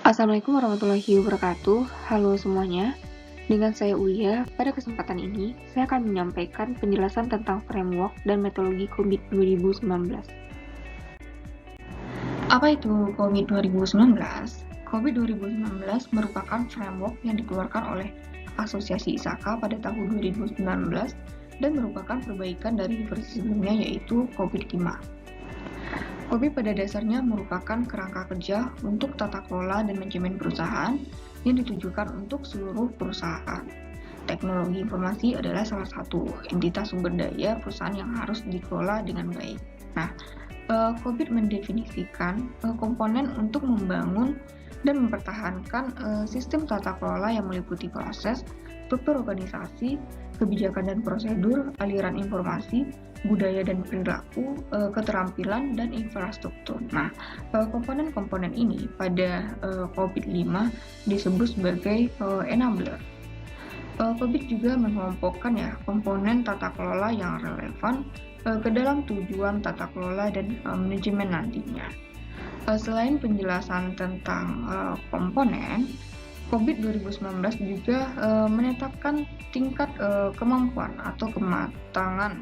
Assalamualaikum warahmatullahi wabarakatuh. Halo semuanya, dengan saya Ulia. Pada kesempatan ini, saya akan menyampaikan penjelasan tentang framework dan metodologi COVID 2019. Apa itu COVID 2019? COVID 2019 merupakan framework yang dikeluarkan oleh Asosiasi ISAKA pada tahun 2019 dan merupakan perbaikan dari versi sebelumnya yaitu COVID 5. COVID pada dasarnya merupakan kerangka kerja untuk tata kelola dan manajemen perusahaan yang ditujukan untuk seluruh perusahaan. Teknologi informasi adalah salah satu entitas sumber daya perusahaan yang harus dikelola dengan baik. Nah, COVID mendefinisikan komponen untuk membangun dan mempertahankan sistem tata kelola yang meliputi proses, struktur organisasi, kebijakan dan prosedur, aliran informasi, budaya dan perilaku, keterampilan, dan infrastruktur. Nah, komponen-komponen ini pada COVID-5 disebut sebagai enabler. COVID juga mengelompokkan komponen tata kelola yang relevan ke dalam tujuan tata kelola dan manajemen nantinya. Selain penjelasan tentang komponen, COVID 2019 juga menetapkan tingkat kemampuan atau kematangan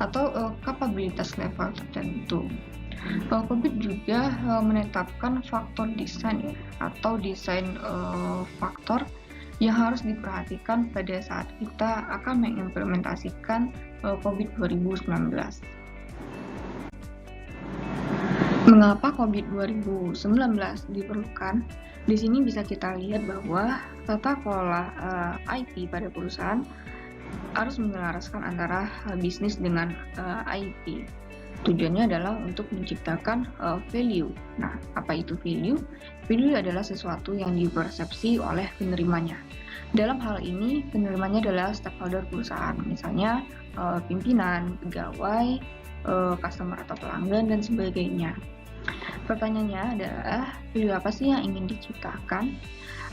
atau kapabilitas level tertentu. COVID juga menetapkan faktor desain atau desain faktor yang harus diperhatikan pada saat kita akan mengimplementasikan COVID 2019. Mengapa COVID 2019 diperlukan? Di sini bisa kita lihat bahwa tata kelola IT pada perusahaan harus menyelaraskan antara bisnis dengan IT. Tujuannya adalah untuk menciptakan value. Nah, apa itu value? Value adalah sesuatu yang dipersepsi oleh penerimanya. Dalam hal ini, penerimanya adalah stakeholder perusahaan, misalnya pimpinan, pegawai, customer atau pelanggan, dan sebagainya. Pertanyaannya adalah, value apa sih yang ingin diciptakan?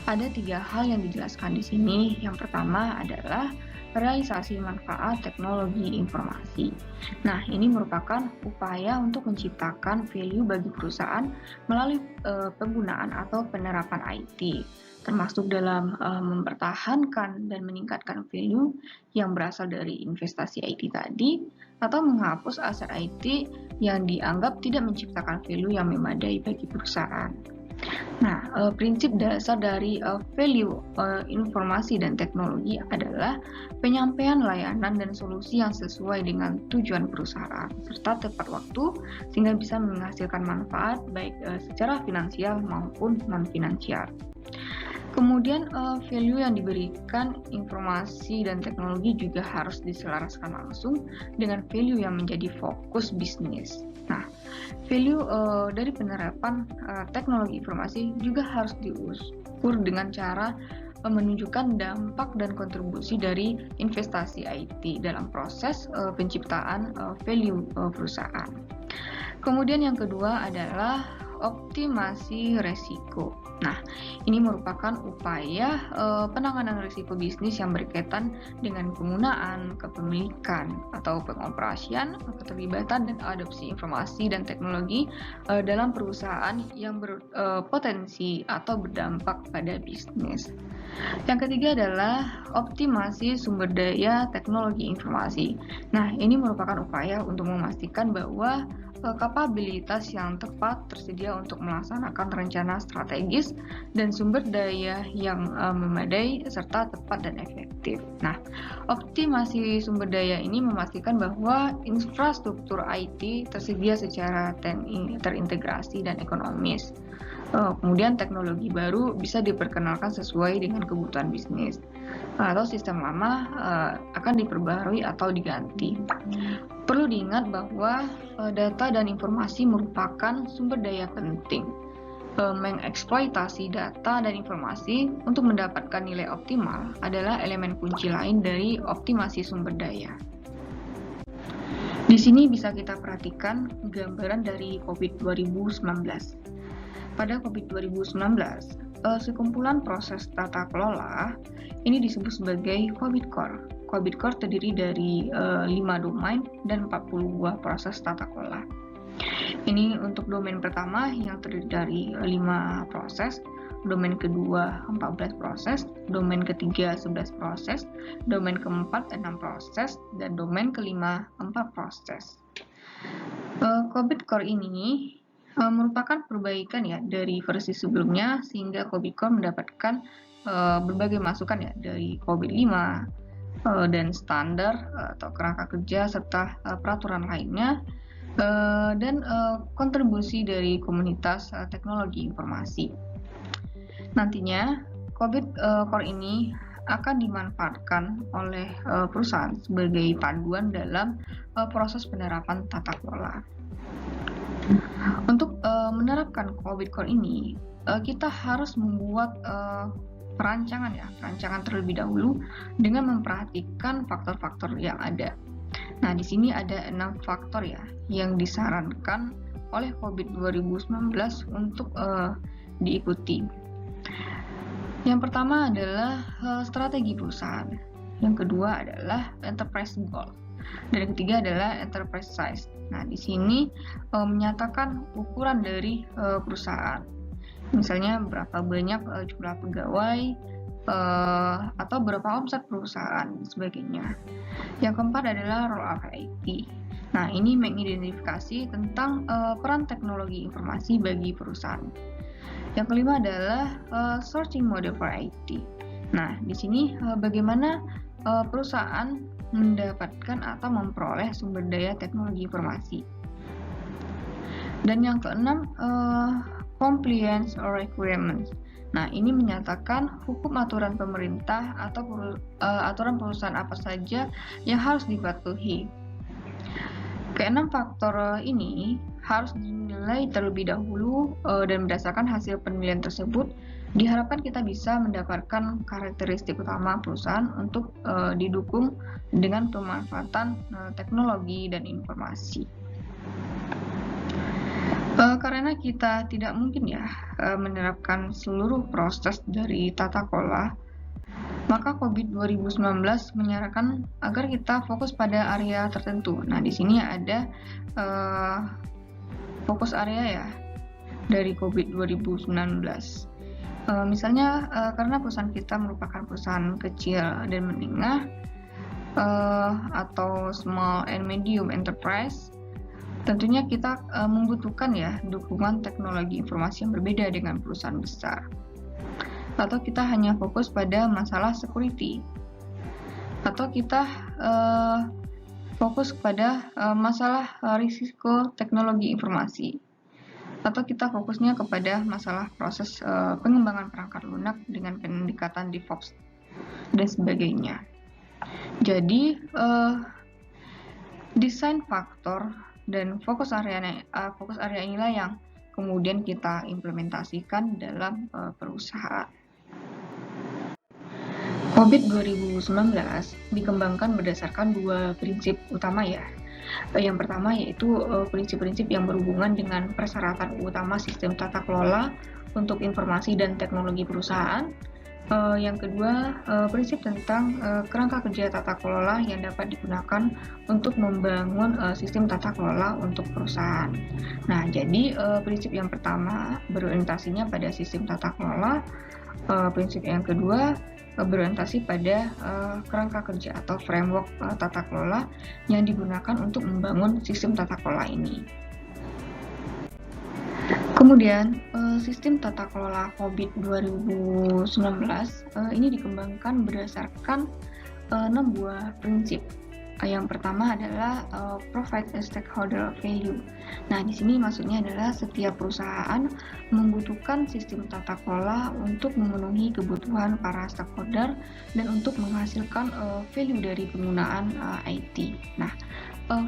Ada 3 hal yang dijelaskan di sini. Yang pertama adalah realisasi manfaat teknologi informasi. Nah, ini merupakan upaya untuk menciptakan value bagi perusahaan melalui penggunaan atau penerapan IT, termasuk dalam mempertahankan dan meningkatkan value yang berasal dari investasi IT tadi, atau menghapus aset IT yang dianggap tidak menciptakan value yang memadai bagi perusahaan. Nah, prinsip dasar dari value informasi dan teknologi adalah penyampaian layanan dan solusi yang sesuai dengan tujuan perusahaan serta tepat waktu sehingga bisa menghasilkan manfaat baik secara finansial maupun non-finansial. Kemudian value yang diberikan informasi dan teknologi juga harus diselaraskan langsung dengan value yang menjadi fokus bisnis. Nah, value dari penerapan teknologi informasi juga harus diukur dengan cara menunjukkan dampak dan kontribusi dari investasi IT dalam proses penciptaan value perusahaan. Kemudian yang kedua adalah optimasi resiko. Nah, ini merupakan upaya penanganan risiko bisnis yang berkaitan dengan penggunaan, kepemilikan, atau pengoperasian, keterlibatan dan adopsi informasi dan teknologi dalam perusahaan yang berpotensi atau berdampak pada bisnis. Yang ketiga adalah optimasi sumber daya teknologi informasi. Nah, ini merupakan upaya untuk memastikan bahwa kapabilitas yang tepat tersedia untuk melaksanakan rencana strategis dan sumber daya yang memadai serta tepat dan efektif. Nah, optimasi sumber daya ini memastikan bahwa infrastruktur IT tersedia secara terintegrasi dan ekonomis. Kemudian teknologi baru bisa diperkenalkan sesuai dengan kebutuhan bisnis atau sistem lama akan diperbaharui atau diganti. Perlu diingat bahwa data dan informasi merupakan sumber daya penting. Mengeksploitasi data dan informasi untuk mendapatkan nilai optimal adalah elemen kunci lain dari optimasi sumber daya. Di sini bisa kita perhatikan gambaran dari COVID 2019. Pada COVID 2019, sekumpulan proses tata kelola ini disebut sebagai COVID Core. COVID Core terdiri dari 5 domain dan 40 buah proses tata kelola. Ini untuk domain pertama yang terdiri dari 5 proses. domain kedua 14 proses, domain ketiga 11 proses, domain keempat 6 proses, dan domain kelima 4 proses. COBIT Core ini merupakan perbaikan ya dari versi sebelumnya, sehingga COBIT Core mendapatkan berbagai masukan ya dari COBIT 5 dan standar atau kerangka kerja serta peraturan lainnya, dan kontribusi dari komunitas teknologi informasi. Nantinya COBIT Core ini akan dimanfaatkan oleh perusahaan sebagai panduan dalam proses penerapan tata kelola. Untuk menerapkan COBIT Core ini, kita harus membuat perancangan terlebih dahulu dengan memperhatikan faktor-faktor yang ada. Nah, di sini ada 6 faktor ya yang disarankan oleh COBIT 2019 untuk diikuti. Yang pertama adalah strategi perusahaan. Yang kedua adalah enterprise goal. Dan yang ketiga adalah enterprise size. Nah, di sini menyatakan ukuran dari perusahaan. Misalnya berapa banyak jumlah pegawai atau berapa omset perusahaan dan sebagainya. Yang keempat adalah role of IT. Nah, ini mengidentifikasi tentang peran teknologi informasi bagi perusahaan. Yang kelima adalah sourcing model for IT. Nah, di sini bagaimana perusahaan mendapatkan atau memperoleh sumber daya teknologi informasi. Dan yang keenam, compliance or requirements. Nah, ini menyatakan hukum aturan pemerintah atau aturan perusahaan apa saja yang harus dipatuhi. Keenam faktor ini harus dinilai terlebih dahulu dan berdasarkan hasil penilaian tersebut diharapkan kita bisa mendapatkan karakteristik utama perusahaan untuk didukung dengan pemanfaatan teknologi dan informasi. Karena kita tidak mungkin ya menerapkan seluruh proses dari tata kelola, maka COBIT 2019 menyarankan agar kita fokus pada area tertentu. Nah, di sini ada fokus area ya dari COBIT 2019. Misalnya karena perusahaan kita merupakan perusahaan kecil dan menengah atau small and medium enterprise, tentunya kita membutuhkan ya dukungan teknologi informasi yang berbeda dengan perusahaan besar. Atau kita hanya fokus pada masalah security, atau kita fokus pada masalah risiko teknologi informasi, atau kita fokusnya kepada masalah proses pengembangan perangkat lunak dengan pendekatan DevOps dan sebagainya. Jadi desain faktor dan fokus area inilah yang kemudian kita implementasikan dalam perusahaan. COBIT 2019 dikembangkan berdasarkan 2 prinsip utama ya. Yang pertama yaitu prinsip-prinsip yang berhubungan dengan persyaratan utama sistem tata kelola untuk informasi dan teknologi perusahaan. Yang kedua, prinsip tentang kerangka kerja tata kelola yang dapat digunakan untuk membangun sistem tata kelola untuk perusahaan. Nah, jadi prinsip yang pertama berorientasinya pada sistem tata kelola, prinsip yang kedua berorientasi pada kerangka kerja atau framework tata kelola yang digunakan untuk membangun sistem tata kelola ini. Kemudian, sistem tata kelola COBIT 2019 ini dikembangkan berdasarkan 6 buah prinsip. Yang pertama adalah provide a stakeholder value. Nah, di sini maksudnya adalah setiap perusahaan membutuhkan sistem tata kelola untuk memenuhi kebutuhan para stakeholder dan untuk menghasilkan value dari penggunaan IT. Nah,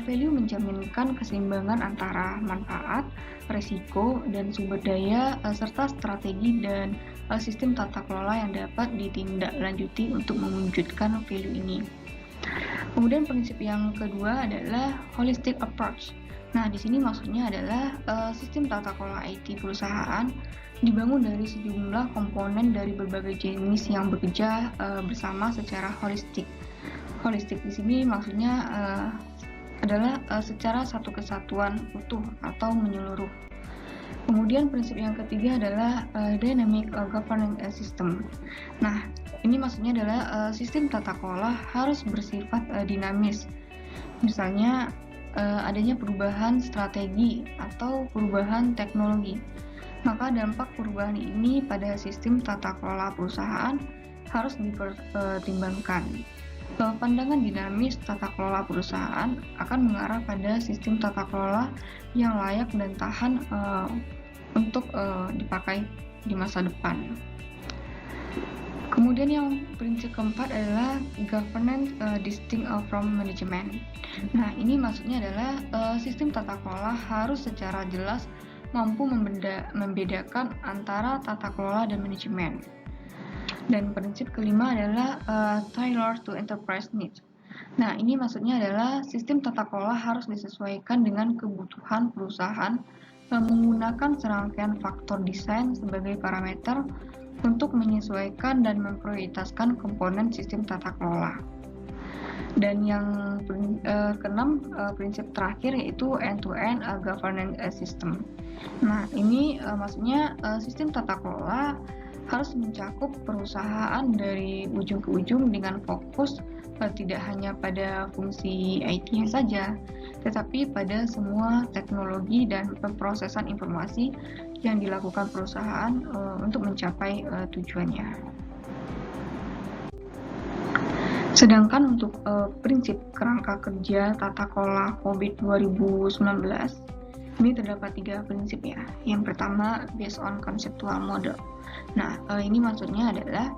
value menjaminkan keseimbangan antara manfaat, resiko, dan sumber daya serta strategi dan sistem tata kelola yang dapat ditindaklanjuti untuk mewujudkan value ini. Kemudian prinsip yang kedua adalah holistic approach. Nah, di sini maksudnya adalah sistem tata kelola IT perusahaan dibangun dari sejumlah komponen dari berbagai jenis yang bekerja bersama secara holistik. Holistik di sini maksudnya adalah secara satu kesatuan utuh atau menyeluruh. Kemudian prinsip yang ketiga adalah dynamic governance system. Nah, ini maksudnya adalah sistem tata kelola harus bersifat dinamis. Misalnya adanya perubahan strategi atau perubahan teknologi. Maka dampak perubahan ini pada sistem tata kelola perusahaan harus dipertimbangkan. Pandangan dinamis tata kelola perusahaan akan mengarah pada sistem tata kelola yang layak dan tahan untuk dipakai di masa depan. Kemudian yang prinsip keempat adalah governance distinct from management. Nah, ini maksudnya adalah sistem tata kelola harus secara jelas mampu membedakan antara tata kelola dan manajemen. Dan prinsip kelima adalah tailored to enterprise needs. Nah, ini maksudnya adalah sistem tata kelola harus disesuaikan dengan kebutuhan perusahaan menggunakan serangkaian faktor desain sebagai parameter untuk menyesuaikan dan memprioritaskan komponen sistem tata kelola. Dan yang keenam, prinsip terakhir yaitu end-to-end governance system. Nah, ini maksudnya sistem tata kelola harus mencakup perusahaan dari ujung ke ujung dengan fokus tidak hanya pada fungsi IT-nya saja, tetapi pada semua teknologi dan pemrosesan informasi yang dilakukan perusahaan untuk mencapai tujuannya. Sedangkan untuk prinsip kerangka kerja tata kelola COVID 2019, ini terdapat 3 prinsip ya. Yang pertama, based on conceptual model. Nah, ini maksudnya adalah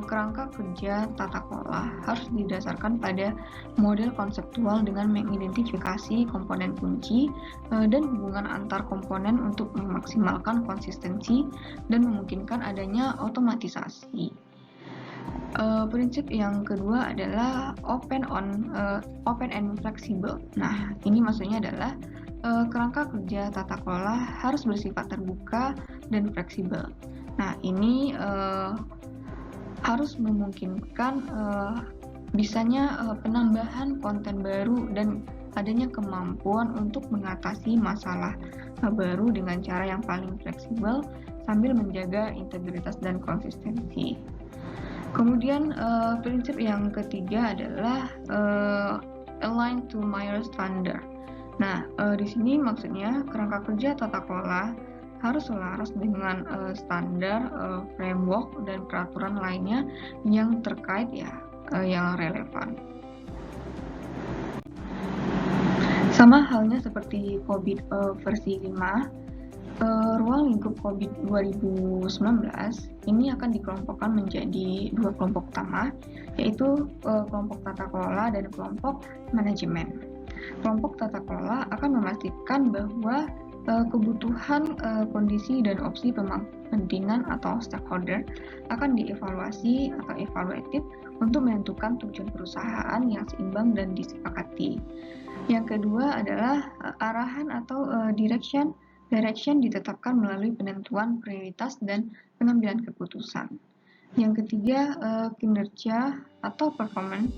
kerangka kerja tata kelola harus didasarkan pada model konseptual dengan mengidentifikasi komponen kunci dan hubungan antar komponen untuk memaksimalkan konsistensi dan memungkinkan adanya otomatisasi. Prinsip yang kedua adalah open and flexible. Nah, ini maksudnya adalah kerangka kerja tata kelola harus bersifat terbuka dan fleksibel. Nah, ini harus memungkinkan bisanya penambahan konten baru dan adanya kemampuan untuk mengatasi masalah baru dengan cara yang paling fleksibel sambil menjaga integritas dan konsistensi. Kemudian prinsip yang ketiga adalah align to Meyer standard. Nah, di sini maksudnya kerangka kerja tata kelola harus selaras dengan standar, framework, dan peraturan lainnya yang terkait ya, yang relevan. Sama halnya seperti COVID versi 5, ruang lingkup COVID 2019 ini akan dikelompokkan menjadi 2 kelompok utama, yaitu kelompok tata kelola dan kelompok manajemen. Kelompok tata kelola akan memastikan bahwa kebutuhan, kondisi, dan opsi kepentingan atau stakeholder akan dievaluasi atau evaluatif untuk menentukan tujuan perusahaan yang seimbang dan disepakati. Yang kedua adalah arahan atau direction ditetapkan melalui penentuan prioritas dan pengambilan keputusan. Yang ketiga, kinerja atau performance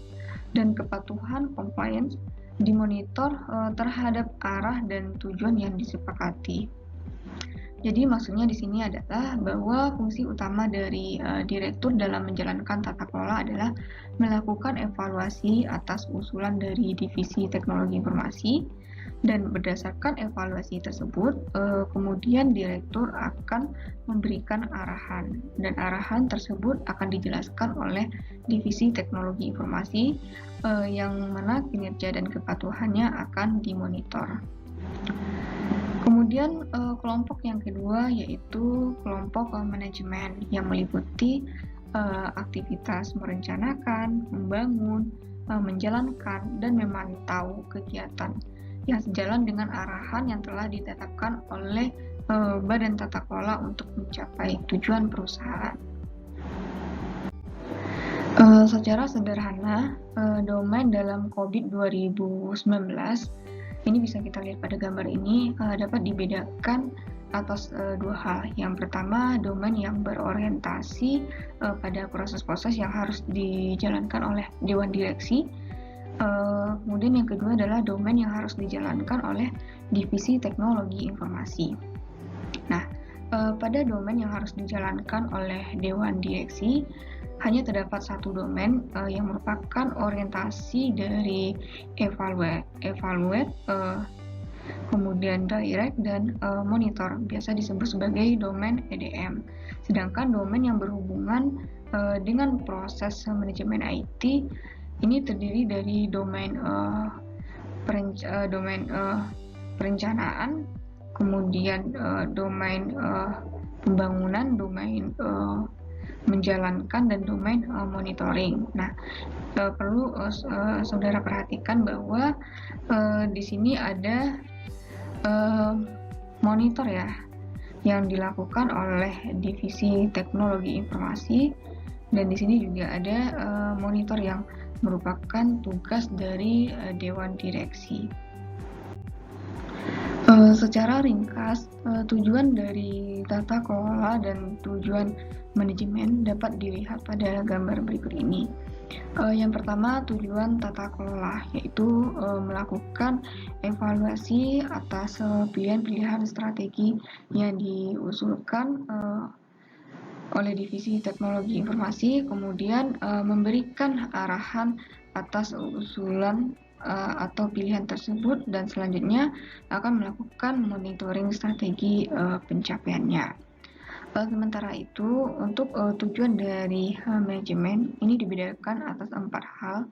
dan kepatuhan compliance dimonitor terhadap arah dan tujuan yang disepakati. Jadi maksudnya di sini adalah bahwa fungsi utama dari direktur dalam menjalankan tata kelola adalah melakukan evaluasi atas usulan dari divisi teknologi informasi, dan berdasarkan evaluasi tersebut kemudian direktur akan memberikan arahan, dan arahan tersebut akan dijelaskan oleh divisi teknologi informasi yang mana kinerja dan kepatuhannya akan dimonitor. Kemudian kelompok yang kedua yaitu kelompok manajemen yang meliputi aktivitas merencanakan, membangun, menjalankan, dan memantau kegiatan yang sejalan dengan arahan yang telah ditetapkan oleh Badan Tata Kelola untuk mencapai tujuan perusahaan. Secara sederhana, domain dalam COVID 2019 ini bisa kita lihat pada gambar ini dapat dibedakan atas 2 hal. Yang pertama, domain yang berorientasi pada proses-proses yang harus dijalankan oleh Dewan Direksi. Kemudian yang kedua adalah domain yang harus dijalankan oleh divisi teknologi informasi. Pada domain yang harus dijalankan oleh Dewan Direksi, hanya terdapat satu domain yang merupakan orientasi dari evaluate, kemudian direct, dan monitor, biasa disebut sebagai domain EDM. Sedangkan domain yang berhubungan dengan proses manajemen IT ini terdiri dari domain perencanaan, kemudian domain pembangunan, domain menjalankan, dan domain monitoring. Nah, perlu saudara perhatikan bahwa di sini ada monitor ya yang dilakukan oleh divisi teknologi informasi, dan di sini juga ada monitor yang merupakan tugas dari Dewan Direksi. Secara ringkas, tujuan dari tata kelola dan tujuan manajemen dapat dilihat pada gambar berikut ini. Yang pertama, tujuan tata kelola yaitu melakukan evaluasi atas pilihan-pilihan strategi yang diusulkan oleh divisi teknologi informasi, kemudian memberikan arahan atas usulan atau pilihan tersebut, dan selanjutnya akan melakukan monitoring strategi pencapaiannya. Sementara itu, untuk tujuan dari manajemen ini dibedakan atas 4 hal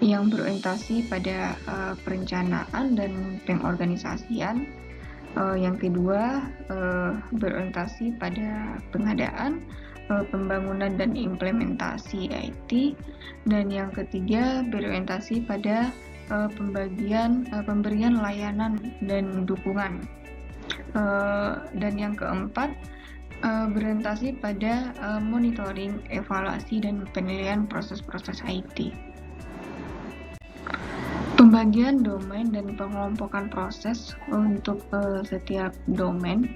yang berorientasi pada perencanaan dan pengorganisasian. Yang kedua, berorientasi pada pengadaan, pembangunan dan implementasi IT, dan yang ketiga berorientasi pada pemberian layanan dan dukungan, dan yang keempat berorientasi pada monitoring, evaluasi, dan penilaian proses-proses IT. Pembagian domain dan pengelompokan proses untuk setiap domain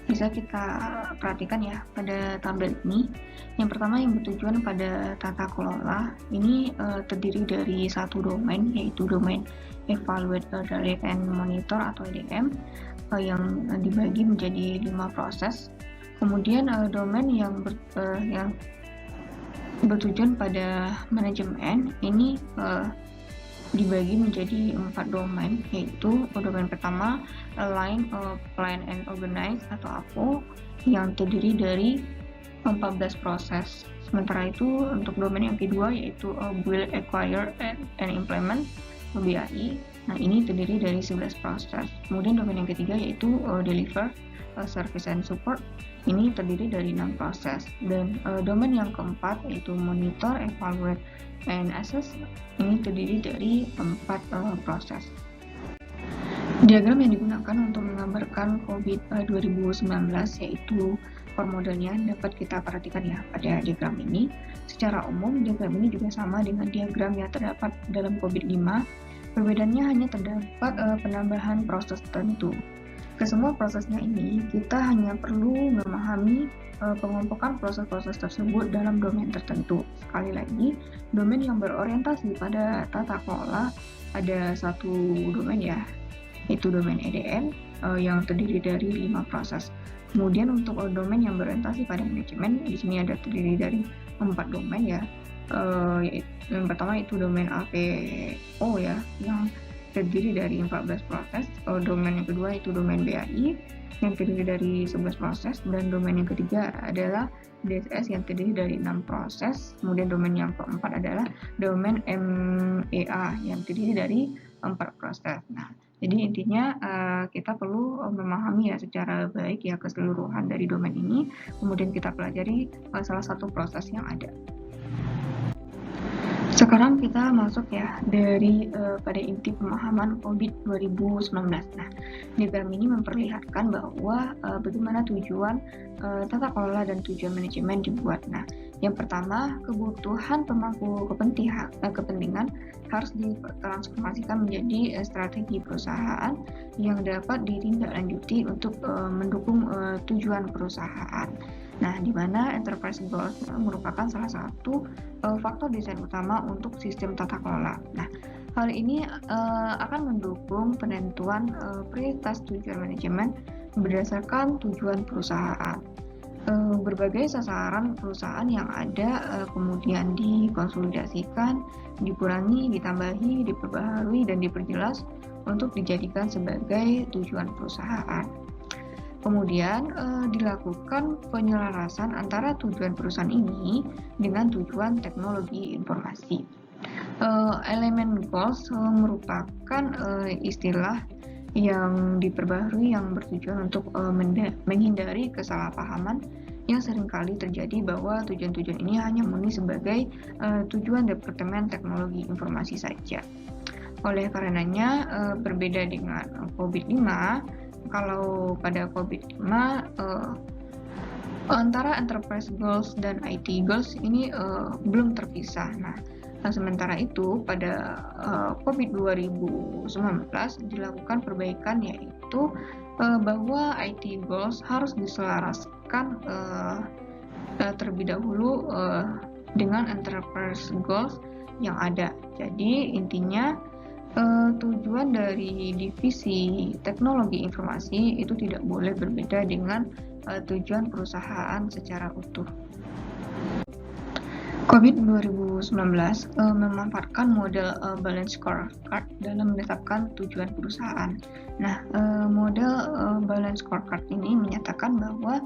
bisa kita perhatikan ya pada tabel ini. Yang pertama, yang bertujuan pada tata kelola ini terdiri dari satu domain, yaitu domain evaluate, direct, and monitor atau EDM, yang dibagi menjadi 5 proses. Kemudian domain yang bertujuan pada manajemen ini dibagi menjadi 4 domain, yaitu domain pertama Align, Plan, and Organize atau APO, yang terdiri dari 14 proses. Sementara itu untuk domain yang kedua yaitu Build, Acquire, and Implement BAI. Nah, ini terdiri dari 11 proses. Kemudian domain yang ketiga yaitu Deliver, Service, and Support. Ini terdiri dari 6 proses. Dan domain yang keempat yaitu Monitor, Evaluate, and Assess. Ini terdiri dari 4 proses. Diagram yang digunakan untuk menggambarkan COVID-19 yaitu modelnya dapat kita perhatikan ya pada diagram ini. Secara umum, diagram ini juga sama dengan diagram yang terdapat dalam COVID-5. Perbedaannya hanya terdapat penambahan proses tertentu. Kesemua prosesnya ini, kita hanya perlu memahami pengelompokan proses-proses tersebut dalam domain tertentu. Sekali lagi, domain yang berorientasi pada tata kelola ada satu domain ya, yaitu domain EDM yang terdiri dari 5 proses. Kemudian untuk domain yang berorientasi pada manajemen, di sini ada terdiri dari 4 domain ya. Yang pertama itu domain APO ya, yang terdiri dari 14 proses. Domain yang kedua itu domain BAI yang terdiri dari 11 proses, dan domain yang ketiga adalah DSS yang terdiri dari 6 proses. Kemudian domain yang keempat adalah domain MEA yang terdiri dari 4 proses. Nah, jadi intinya kita perlu memahami ya secara baik ya keseluruhan dari domain ini, kemudian kita pelajari salah satu proses yang ada. Sekarang kita masuk ya dari pada inti pemahaman COVID-19. Nah, diagram ini memperlihatkan bahwa bagaimana tujuan tata kelola dan tujuan manajemen dibuat. Nah, yang pertama, kebutuhan pemangku kepentingan harus ditransformasikan menjadi strategi perusahaan yang dapat ditindaklanjuti untuk mendukung tujuan perusahaan. Nah, di mana enterprise goals merupakan salah satu faktor desain utama untuk sistem tata kelola. Nah, hal ini akan mendukung penentuan prioritas tujuan manajemen berdasarkan tujuan perusahaan. Berbagai sasaran perusahaan yang ada kemudian dikonsolidasikan, dikurangi, ditambahi, diperbaharui, dan diperjelas untuk dijadikan sebagai tujuan perusahaan. Kemudian dilakukan penyelarasan antara tujuan perusahaan ini dengan tujuan teknologi informasi. Elemen goals merupakan istilah yang diperbaharui yang bertujuan untuk menghindari kesalahpahaman yang seringkali terjadi bahwa tujuan-tujuan ini hanya murni sebagai tujuan Departemen Teknologi Informasi saja. Oleh karenanya, berbeda dengan COVID-5, kalau pada COVID-5 antara enterprise goals dan IT goals ini belum terpisah. Nah, sementara itu pada COVID 2019 dilakukan perbaikan, yaitu bahwa IT goals harus diselaraskan terlebih dahulu dengan enterprise goals yang ada. Jadi intinya tujuan dari divisi teknologi informasi itu tidak boleh berbeda dengan tujuan perusahaan secara utuh. COVID 2019 memanfaatkan model balance scorecard dalam menetapkan tujuan perusahaan. Nah, model balance scorecard ini menyatakan bahwa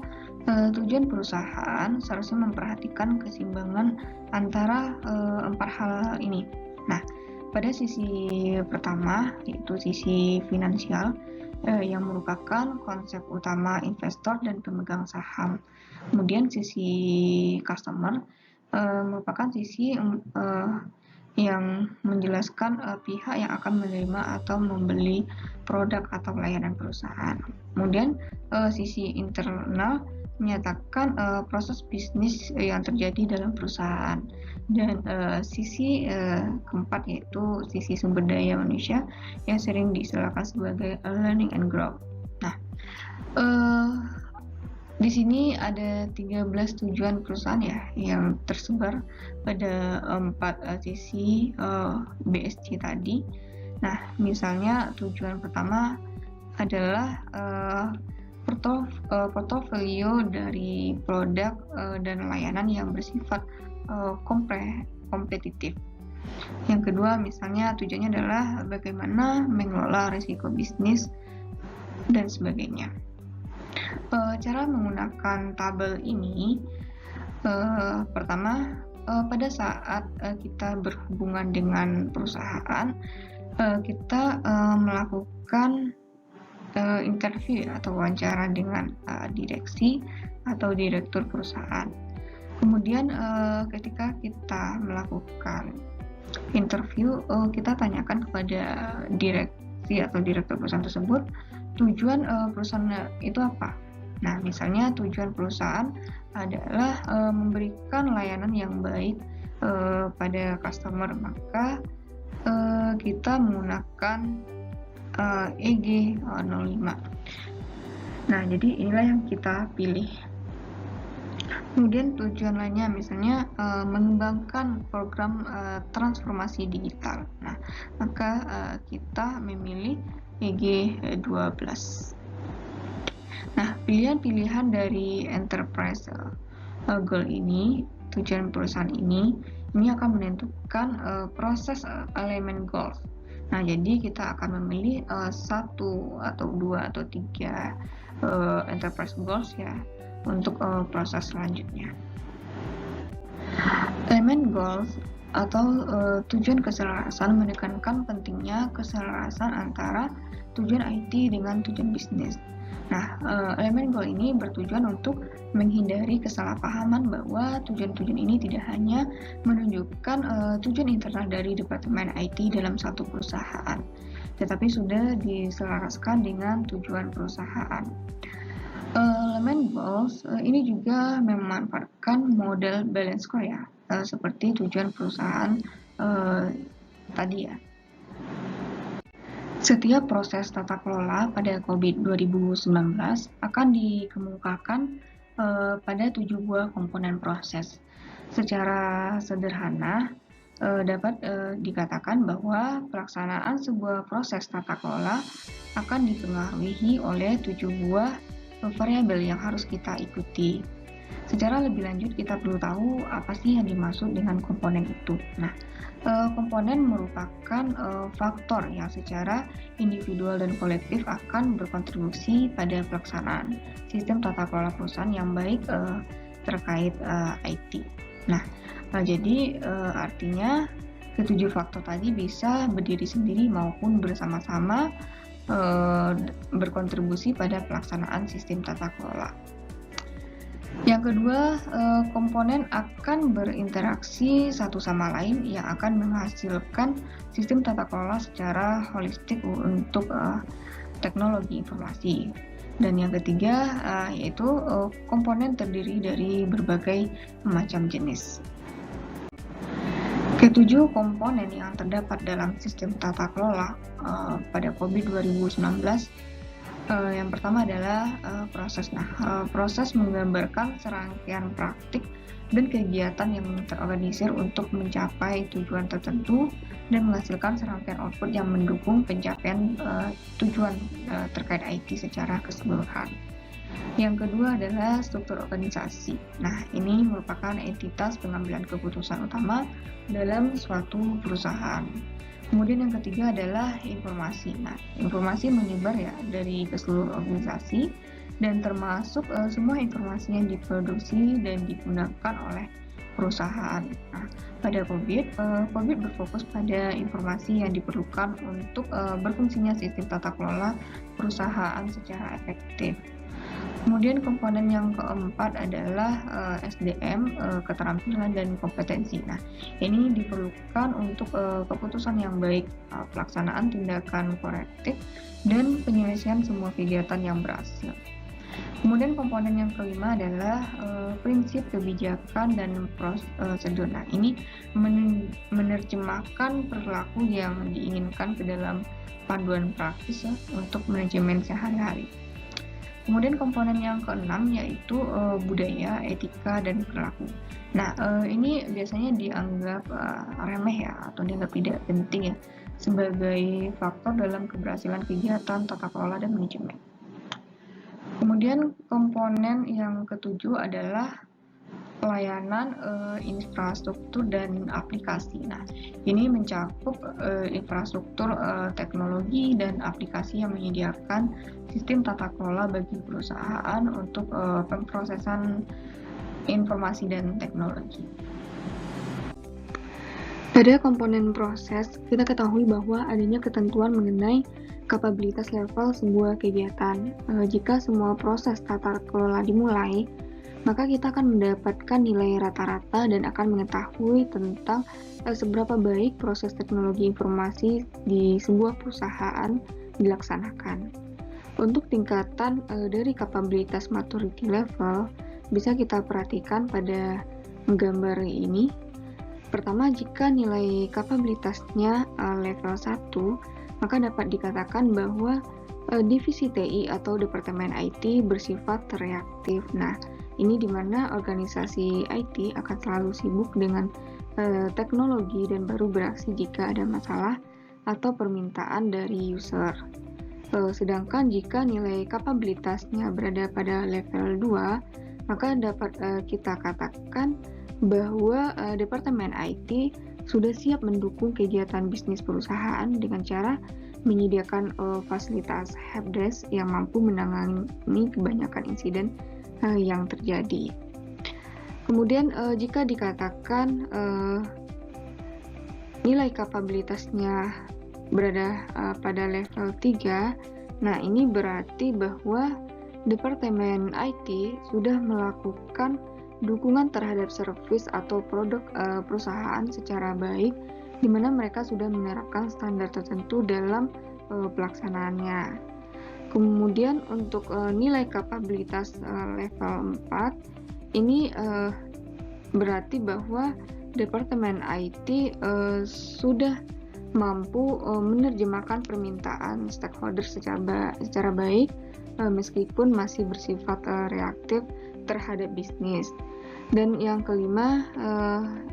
tujuan perusahaan seharusnya memperhatikan keseimbangan antara 4 hal ini. Nah, pada sisi pertama, yaitu sisi finansial, yang merupakan konsep utama investor dan pemegang saham. Kemudian sisi customer merupakan sisi yang menjelaskan pihak yang akan menerima atau membeli produk atau layanan perusahaan. Kemudian sisi internal menyatakan proses bisnis yang terjadi dalam perusahaan. Dan sisi keempat yaitu sisi sumber daya manusia yang sering diistilahkan sebagai learning and growth. Nah, di sini ada 13 tujuan perusahaan ya yang tersebar pada 4 sisi BSC tadi. Nah, misalnya tujuan pertama adalah portofolio dari produk dan layanan yang bersifat kompetitif. Yang kedua, misalnya tujuannya adalah bagaimana mengelola risiko bisnis dan sebagainya. Cara menggunakan tabel ini, pertama, pada saat kita berhubungan dengan perusahaan, kita melakukan interview atau wawancara dengan direksi atau direktur perusahaan. Kemudian ketika kita melakukan interview, kita tanyakan kepada direksi atau direktur perusahaan tersebut, tujuan perusahaan itu apa? Nah, misalnya tujuan perusahaan adalah memberikan layanan yang baik pada customer, maka kita menggunakan EG 05. Nah, jadi inilah yang kita pilih. Kemudian tujuan lainnya misalnya mengembangkan program transformasi digital. Nah, maka kita memilih EG 12. Nah, pilihan-pilihan dari enterprise goal ini, tujuan perusahaan ini akan menentukan proses elemen goals. Nah, jadi kita akan memilih 1 atau 2 atau 3 enterprise goals ya untuk proses selanjutnya. Elemen goals atau tujuan keselarasan menekankan pentingnya keselarasan antara tujuan IT dengan tujuan bisnis. Nah, elemen goal ini bertujuan untuk menghindari kesalahpahaman bahwa tujuan-tujuan ini tidak hanya menunjukkan tujuan internal dari Departemen IT dalam satu perusahaan, tetapi sudah diselaraskan dengan tujuan perusahaan. Elemen goals ini juga memanfaatkan model balance score ya, seperti tujuan perusahaan tadi ya. Setiap proses tata kelola pada COVID 2019 akan dikemukakan pada 7 buah komponen proses. Secara sederhana, dapat dikatakan bahwa pelaksanaan sebuah proses tata kelola akan dipengaruhi oleh 7 buah variabel yang harus kita ikuti. Secara lebih lanjut, kita perlu tahu apa sih yang dimaksud dengan komponen itu. Nah, komponen merupakan faktor yang secara individual dan kolektif akan berkontribusi pada pelaksanaan sistem tata kelola perusahaan yang baik terkait IT. Nah, jadi artinya ketujuh faktor tadi bisa berdiri sendiri maupun bersama-sama berkontribusi pada pelaksanaan sistem tata kelola. Yang kedua, komponen akan berinteraksi satu sama lain yang akan menghasilkan sistem tata kelola secara holistik untuk teknologi informasi. Dan yang ketiga, yaitu komponen terdiri dari berbagai macam jenis. Ketujuh komponen yang terdapat dalam sistem tata kelola pada COVID 2019 yang pertama adalah proses. Proses menggambarkan serangkaian praktik dan kegiatan yang terorganisir untuk mencapai tujuan tertentu dan menghasilkan serangkaian output yang mendukung pencapaian tujuan terkait IT secara keseluruhan. Yang kedua adalah struktur organisasi. Nah, ini merupakan entitas pengambilan keputusan utama dalam suatu perusahaan. Kemudian yang ketiga adalah informasi. Nah, informasi menyebar ya dari ke seluruh organisasi dan termasuk semua informasi yang diproduksi dan digunakan oleh perusahaan. Nah, pada COVID berfokus pada informasi yang diperlukan untuk berfungsinya sistem tata kelola perusahaan secara efektif. Kemudian komponen yang keempat adalah SDM, keterampilan dan kompetensi. Nah, ini diperlukan untuk keputusan yang baik, pelaksanaan tindakan korektif, dan penyelesaian semua kegiatan yang berhasil. Kemudian komponen yang kelima adalah prinsip kebijakan dan prosedur. Nah, ini menerjemahkan perilaku yang diinginkan ke dalam panduan praktis ya, untuk manajemen sehari-hari. Kemudian komponen yang keenam yaitu budaya, etika, dan perilaku. Nah, ini biasanya dianggap remeh ya, atau dianggap tidak penting ya, sebagai faktor dalam keberhasilan kegiatan tata kelola dan manajemen. Kemudian komponen yang ketujuh adalah pelayanan infrastruktur dan aplikasi. Nah, ini mencakup infrastruktur teknologi dan aplikasi yang menyediakan sistem tata kelola bagi perusahaan untuk pemrosesan informasi dan teknologi. Pada komponen proses, kita ketahui bahwa adanya ketentuan mengenai kapabilitas level sebuah kegiatan. Jika semua proses tata kelola dimulai, maka kita akan mendapatkan nilai rata-rata dan akan mengetahui tentang seberapa baik proses teknologi informasi di sebuah perusahaan dilaksanakan. Untuk tingkatan dari kapabilitas maturity level, bisa kita perhatikan pada gambar ini. Pertama, jika nilai kapabilitasnya level 1, maka dapat dikatakan bahwa divisi TI atau Departemen IT bersifat reaktif. Nah, ini di mana organisasi IT akan selalu sibuk dengan teknologi dan baru beraksi jika ada masalah atau permintaan dari user. Sedangkan jika nilai kapabilitasnya berada pada level 2, maka dapat kita katakan bahwa Departemen IT sudah siap mendukung kegiatan bisnis perusahaan dengan cara menyediakan fasilitas helpdesk yang mampu menangani kebanyakan insiden yang terjadi. Kemudian jika dikatakan nilai kapabilitasnya berada pada level 3, nah ini berarti bahwa Departemen IT sudah melakukan dukungan terhadap servis atau produk perusahaan secara baik, di mana mereka sudah menerapkan standar tertentu dalam pelaksanaannya. Kemudian untuk nilai kapabilitas level 4, ini berarti bahwa Departemen IT sudah mampu menerjemahkan permintaan stakeholder secara baik, meskipun masih bersifat reaktif terhadap bisnis. Dan yang kelima,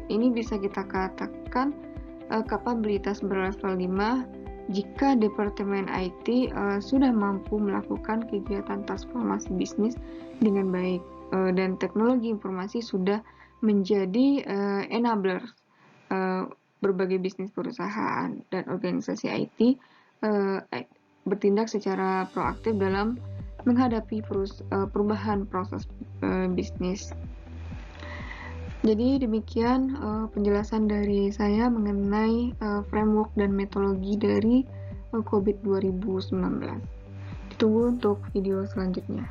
ini bisa kita katakan kapabilitas berlevel 5 jika Departemen IT sudah mampu melakukan kegiatan transformasi bisnis dengan baik dan teknologi informasi sudah menjadi enabler berbagai bisnis perusahaan dan organisasi IT bertindak secara proaktif dalam menghadapi perubahan proses bisnis. Jadi demikian penjelasan dari saya mengenai framework dan metodologi dari COVID 2019. Ditunggu untuk video selanjutnya.